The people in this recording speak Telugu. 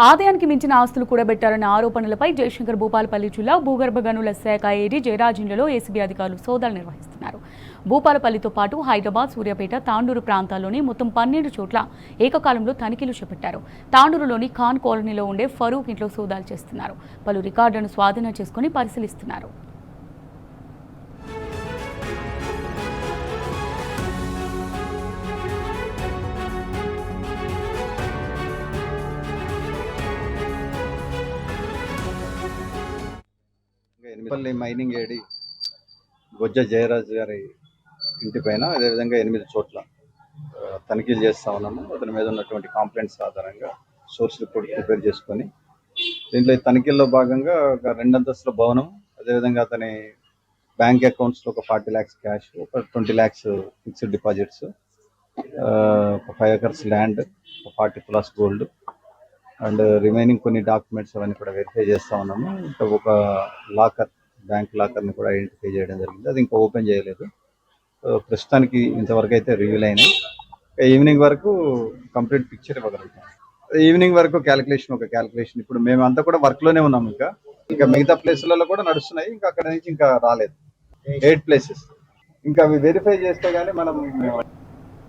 ఆదాయానికి మించిన ఆస్తులు కూడబెట్టారన్న ఆరోపణలపై జయశంకర్ భూపాలపల్లి జిల్లా భూగర్భ గనుల శాఖ ఏడీ జయరాజిండ్లలో ఏసీబీ అధికారులు సోదాలు నిర్వహిస్తున్నారు. భూపాలపల్లితో పాటు హైదరాబాద్, సూర్యాపేట, తాండూరు ప్రాంతాల్లోని మొత్తం 12 చోట్ల ఏకకాలంలో తనిఖీలు చేపట్టారు. తాండూరులోని ఖాన్ కాలనీలో ఉండే ఫరూక్ ఇంట్లో సోదాలు చేస్తున్నారు. పలు రికార్డులను స్వాధీనం చేసుకుని పరిశీలిస్తున్నారు. ఎనిమిపల్లి మైనింగ్ ఏడి బొజ్జ జయరాజ్ గారి ఇంటి పైన అదేవిధంగా 8 చోట్ల తనిఖీలు చేస్తా ఉన్నాము. అతని మీద ఉన్నటువంటి కంప్లైంట్స్ ఆధారంగా సోర్స్ రిపోర్ట్ ప్రిపేర్ చేసుకొని దీంట్లో తనిఖీల్లో భాగంగా ఒక 2 అంతస్తుల భవనం, అదేవిధంగా అతని బ్యాంక్ అకౌంట్స్లో ఒక 40 lakhs క్యాష్, ఒక 20 lakhs ఫిక్స్డ్ డిపాజిట్స్, ఒక 5 acres ల్యాండ్, ఒక 40 tulas గోల్డ్ అండ్ రిమైనింగ్ కొన్ని డాక్యుమెంట్స్ అవన్నీ కూడా వెరిఫై చేస్తా ఉన్నాము. ఇంకా ఒక లాకర్, బ్యాంక్ లాకర్ని కూడా ఐడెంటిఫై చేయడం జరిగింది. అది ఇంకా ఓపెన్ చేయలేదు. ప్రస్తుతానికి ఇంతవరకు అయితే రివీల్ అయినాయి. ఈవినింగ్ వరకు కంప్లీట్ పిక్చర్ ఇవ్వగలుగుతాం. ఈవినింగ్ వరకు క్యాలిక్యులేషన్ ఇప్పుడు మేమంతా కూడా వర్క్లోనే ఉన్నాము. ఇంకా మిగతా ప్లేసులలో కూడా నడుస్తున్నాయి. ఇంకా అక్కడ నుంచి ఇంకా రాలేదు. 8 places ఇంకా అవి వెరిఫై చేస్తే కానీ మనం